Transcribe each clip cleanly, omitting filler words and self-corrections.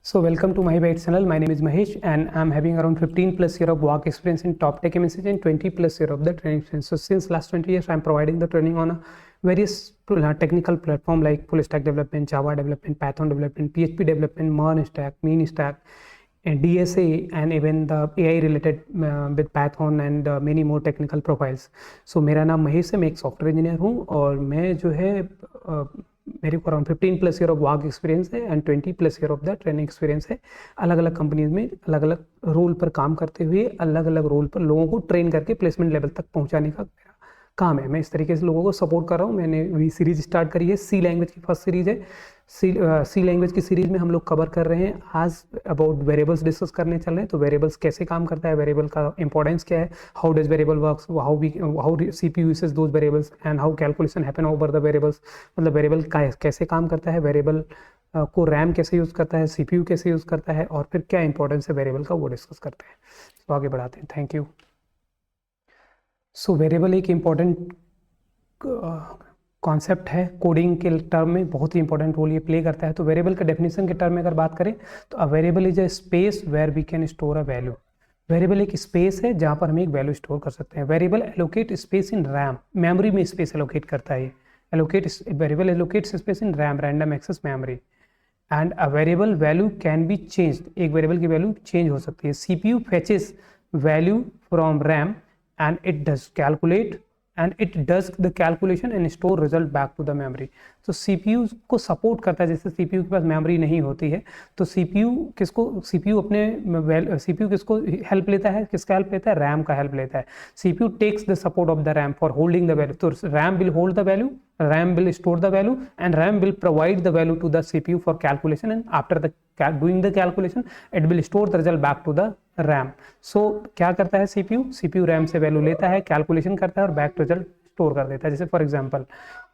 So welcome to my Byte channel. My name is Mahesh and I'm having around 15 plus year of work experience in top tech MNCs and 20 plus year of the training experience. So since last 20 years I'm providing the training on a various technical platform like full stack development, Java development, Python development, PHP development, MERN stack, Mean stack, and DSA, and even the AI related with Python and many more technical profiles. So मेरा नाम महेश है, मैं एक software engineer हूँ और मैं जो है मेरे को around 15 plus year of work experience है and 20 plus year of the training experience है। अलग अलग कंपनीज में अलग अलग रोल पर काम करते हुए अलग अलग रोल पर लोगों को ट्रेन करके प्लेसमेंट लेवल तक पहुंचाने का मेरा काम है। मैं इस तरीके से लोगों को सपोर्ट कर रहा हूँ। मैंने भी सीरीज स्टार्ट करी है, सी लैंग्वेज की फर्स्ट सीरीज है। सी लैंग्वेज की सीरीज में हम लोग कवर कर रहे हैं आज अबाउट वेरिएबल्स डिस्कस करने चल रहे हैं। तो वेरिएबल्स कैसे काम करता है, वेरिएबल का इंपॉर्टेंस क्या है, how does variable works, how CPU uses those variables and how calculation happen over the variables. मतलब वेरिएबल कैसे काम करता है, वेरिएबल को रैम कैसे यूज़ करता है, सीपीयू कैसे यूज़ करता है और फिर क्या इंपॉर्टेंस है वेरिएबल का, वो डिस्कस करते हैं। तो आगे बढ़ाते हैं। Thank you. सो वेरिएबल एक इम्पॉर्टेंट कॉन्सेप्ट है, कोडिंग के टर्म में बहुत ही इंपॉर्टेंट रोल ये प्ले करता है। तो वेरिएबल के डेफिनेशन के टर्म में अगर बात करें तो a variable is a space where we can store a value. Variable एक स्पेस है जहाँ पर हम एक वैल्यू स्टोर कर सकते हैं। Variable allocate space in RAM, memory में स्पेस एलोकेट करता है। Variable allocates space in RAM, random access memory. And a variable value can be changed, एक वेरिएबल की वैल्यू चेंज हो सकती है। CPU fetches value from RAM and it does the calculation and store result back to the memory। तो CPU को support करता है। जैसे CPU के पास मेमोरी नहीं होती है तो CPU किसको हेल्प लेता है, किसका हेल्प लेता है, रैम का हेल्प लेता है। CPU takes the support of the RAM for holding the value। तो RAM will hold the value, RAM will store the value and RAM will provide the value to the CPU for calculation, and after doing the calculation it will store the result back to the RAM। सो क्या करता है CPU RAM से value लेता है, calculation करता है और back result store कर देता है। जैसे फॉर एग्जांपल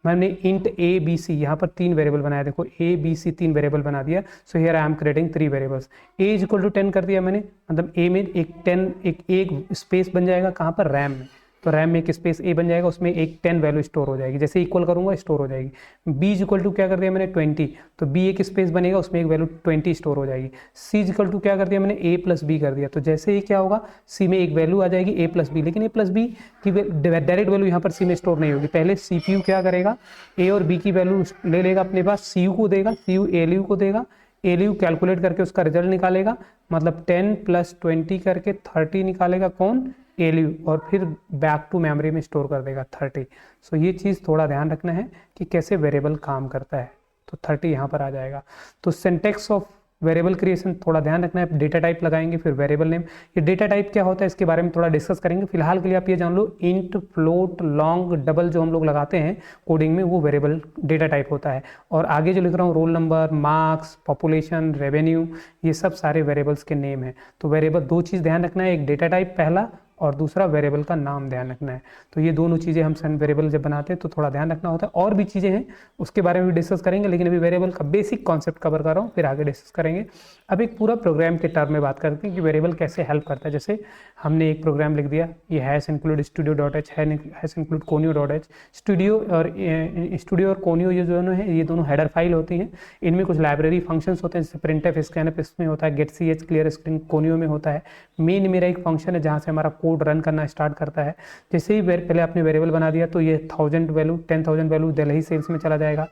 मैंने इंट ए बी सी यहाँ पर 3 वेरिएबल बनाया, देखो ए बी सी 3 वेरिएबल बना दिया। So here I am creating 3 variables. A is equal to 10 कर दिया मैंने, मतलब ए में एक स्पेस बन जाएगा कहाँ पर, रैम में। तो रैम में एक स्पेस ए बन जाएगा, उसमें एक 10 वैल्यू स्टोर हो जाएगी। जैसे इक्वल करूंगा स्टोर हो जाएगी। बी इज इक्वल टू क्या कर दिया मैंने 20, तो बी एक स्पेस बनेगा, उसमें एक वैल्यू 20 स्टोर हो जाएगी। सी इज इक्वल टू क्या कर दिया मैंने ए प्लस बी कर दिया, तो जैसे ही क्या होगा सी में एक वैल्यू आ जाएगी ए प्लस बी, लेकिन ए प्लस बी की डायरेक्ट वैल्यू यहाँ पर सी में स्टोर नहीं होगी। पहले सीपीयू क्या करेगा, ए और बी की वैल्यू ले लेगा अपने पास, सीयू को देगा, सीयू एलयू को देगा, एलयू कैलकुलेट करके उसका रिजल्ट निकालेगा, मतलब 10 + 20 करके 30 निकालेगा कौन, एलयू, और फिर बैक टू मेमोरी में स्टोर कर देगा 30। सो ये चीज़ थोड़ा ध्यान रखना है कि कैसे वेरिएबल काम करता है। तो 30 यहाँ पर आ जाएगा। तो सिंटेक्स ऑफ वेरिएबल क्रिएशन थोड़ा ध्यान रखना है। डेटा टाइप लगाएंगे, फिर वेरिएबल नेम। ये डेटा टाइप क्या होता है इसके बारे में थोड़ा डिस्कस करेंगे। फिलहाल के लिए आप ये जान लो इंट, फ्लोट, लॉन्ग, डबल जो हम लोग लगाते हैं कोडिंग में वो वेरिएबल डेटा टाइप होता है। और आगे जो लिख रहा हूँ roll number, marks, population, revenue, ये सब सारे वेरिएबल्स के नेम है। तो वेरिएबल 2 चीज़ ध्यान रखना है, एक डेटा टाइप पहला और दूसरा वेरिएबल का नाम ध्यान रखना है। तो ये दोनों चीज़ें हम वेरिएबल जब बनाते हैं तो थोड़ा ध्यान रखना होता है। और भी चीज़ें हैं उसके बारे में भी डिस्कस करेंगे, लेकिन अभी वेरिएबल का बेसिक कॉन्सेप्ट कवर कर रहा हूँ, फिर आगे डिस्कस करेंगे। अब एक पूरा प्रोग्राम के टर्म में बात करते हैं कि वेरिएबल कैसे हेल्प करता है। जैसे हमने एक प्रोग्राम लिख दिया, ये hash include studio.h, hash include conio.h। Studio और कोनियो ये दोनों हैं, ये दोनों हेडर फाइल होती हैं। इनमें कुछ लाइब्रेरी फंक्शंस होते हैं, जैसे printf, scanf इसमें होता है, getch, clear string कोनियो में होता है। मेन मेरा एक फंक्शन है जहाँ से हमारा कोड रन करना स्टार्ट करता है। जैसे ही पहले आपने वेरिएबल बना दिया तो ये 1000 वैल्यू 10,000 वैल्यू दिल्ली सेल्स में चला जाएगा,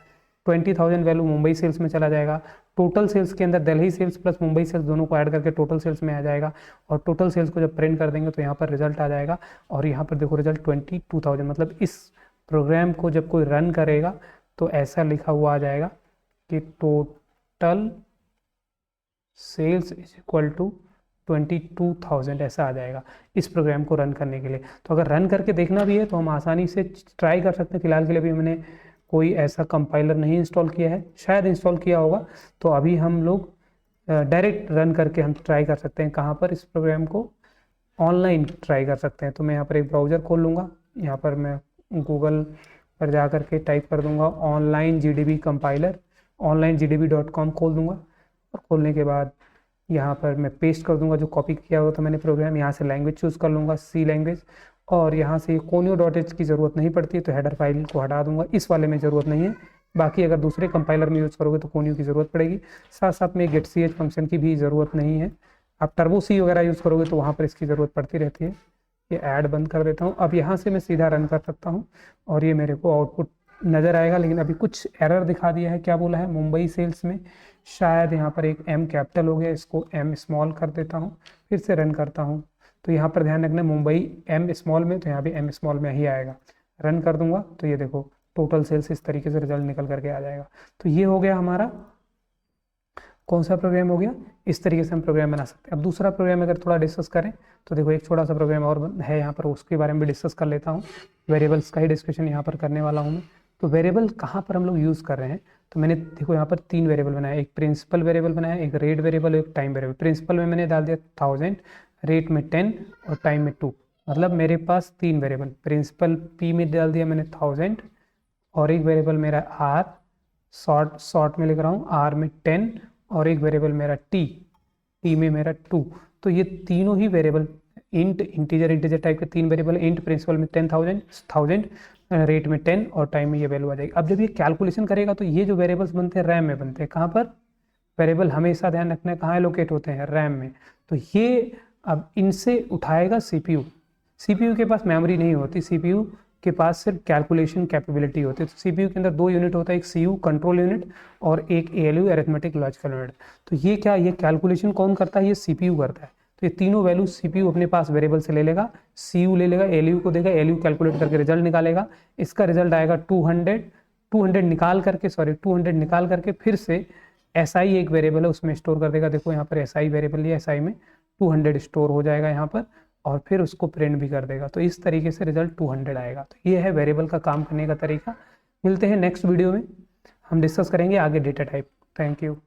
20,000 वैल्यू मुंबई सेल्स में चला जाएगा। टोटल सेल्स के अंदर Delhi sales plus Mumbai sales दोनों को ऐड करके टोटल सेल्स में आ जाएगा। और टोटल सेल्स को जब प्रिंट कर देंगे तो यहाँ पर रिजल्ट आ जाएगा। और यहाँ पर देखो रिजल्ट 22,000। मतलब इस प्रोग्राम को जब कोई रन करेगा तो ऐसा लिखा हुआ आ जाएगा कि total sales is equal to 22,000, ऐसा आ जाएगा इस प्रोग्राम को रन करने के लिए। तो अगर रन करके देखना भी है तो हम आसानी से ट्राई कर सकते हैं। फिलहाल के लिए भी मैंने कोई ऐसा कंपाइलर नहीं इंस्टॉल किया है, शायद इंस्टॉल किया होगा। तो अभी हम लोग डायरेक्ट रन करके हम ट्राई कर सकते हैं। कहाँ पर, इस प्रोग्राम को ऑनलाइन ट्राई कर सकते हैं। तो मैं यहाँ पर एक ब्राउज़र खोल लूँगा, यहाँ पर मैं गूगल पर जा कर के टाइप कर दूँगा ऑनलाइन GDB कंपाइलर, onlinegdb.com खोल दूँगा। और खोलने के बाद यहाँ पर मैं पेस्ट कर दूंगा जो कॉपी किया हुआ था मैंने प्रोग्राम। यहाँ से लैंग्वेज चूज़ कर लूँगा सी लैंग्वेज, और यहाँ से conio.h की ज़रूरत नहीं पड़ती है तो हेडर फाइल को हटा दूंगा, इस वाले में ज़रूरत नहीं है। बाकी अगर दूसरे कंपाइलर में यूज़ करोगे तो कोनियो की ज़रूरत पड़ेगी। साथ साथ में गेट ch फंक्शन की भी ज़रूरत नहीं है। आप टर्बो सी वगैरह यूज़ करोगे तो वहाँ पर इसकी ज़रूरत पड़ती रहती है। ये ऐड बंद कर देता हूँ। अब यहाँ से मैं सीधा रन कर सकता हूँ और ये मेरे को आउटपुट नज़र आएगा, लेकिन अभी कुछ एरर दिखा दिया है। क्या बोला है? मुंबई सेल्स में शायद यहाँ पर एक M कैपिटल हो गया, इसको M स्मॉल कर देता हूँ, फिर से रन करता हूँ। तो यहाँ पर ध्यान रखना, मुंबई M स्मॉल में, तो यहाँ भी M स्मॉल में ही आएगा। रन कर दूंगा तो ये देखो टोटल सेल्स इस तरीके से रिजल्ट निकल करके आ जाएगा। तो ये हो गया हमारा कौन सा प्रोग्राम हो गया। इस तरीके से हम प्रोग्राम बना सकते हैं। अब दूसरा प्रोग्राम अगर थोड़ा डिस्कस करें तो देखो एक छोटा सा प्रोग्राम और है यहाँ पर, उसके बारे में भी डिस्कस कर लेता हूँ। वेरिएबल्स का ही डिस्कशन यहाँ पर करने वाला हूँ मैं। तो वेरिएबल कहाँ पर हम लोग यूज़ कर रहे हैं, तो मैंने देखो यहाँ पर 3 वेरिएबल बनाया, एक प्रिंसिपल वेरिएबल बनाया, एक रेट वेरिएबल, एक टाइम वेरिएबल। प्रिंसिपल में मैंने डाल दिया 1000, रेट में 10 और टाइम में 2। मतलब मेरे पास 3 वेरिएबल, प्रिंसिपल P में डाल दिया मैंने 1000 और एक वेरिएबल मेरा R, शॉर्ट में लिख रहा हूँ, R में 10 और एक वेरिएबल मेरा T में मेरा 2। तो ये तीनों ही वेरिएबल इंटीजर टाइप के 3 वेरिएबल, इंट प्रिंसिपल में 10,000, रेट में 10 और टाइम में ये वैल्यू आ जाएगी। अब जब ये कैलकुलेशन करेगा तो ये जो वेरिएबल्स बनते हैं रैम में बनते हैं। कहाँ पर? वेरिएबल हमेशा ध्यान रखना है कहाँ एलोकेट होते हैं, रैम में। तो ये अब इनसे उठाएगा CPU के पास मेमोरी नहीं होती, CPU के पास सिर्फ कैलकुलेशन कैपेबिलिटी होती है। तो CPU के अंदर 2 यूनिट होता है, एक CU कंट्रोल यूनिट और एक ALU अरिथमेटिक लॉजिकल यूनिट। तो ये क्या, ये कैलकुलेशन कौन करता है? ये CPU करता है। तो ये तीनों वैल्यू CPU अपने पास वेरिएबल से ले लेगा, CU ले लेगा, ALU को देगा, ALU कैलकुलेट करके रिजल्ट निकालेगा। इसका रिजल्ट आएगा 200 निकाल करके फिर से SI एक वेरिएबल है उसमें स्टोर कर देगा। देखो यहाँ पर SI वेरिएबल है, SI में 200 स्टोर हो जाएगा यहाँ पर और फिर उसको प्रिंट भी कर देगा। तो इस तरीके से रिजल्ट 200 आएगा। तो ये है वेरिएबल का काम करने का तरीका। मिलते हैं नेक्स्ट वीडियो में, हम डिस्कस करेंगे आगे डेटा टाइप। Thank you.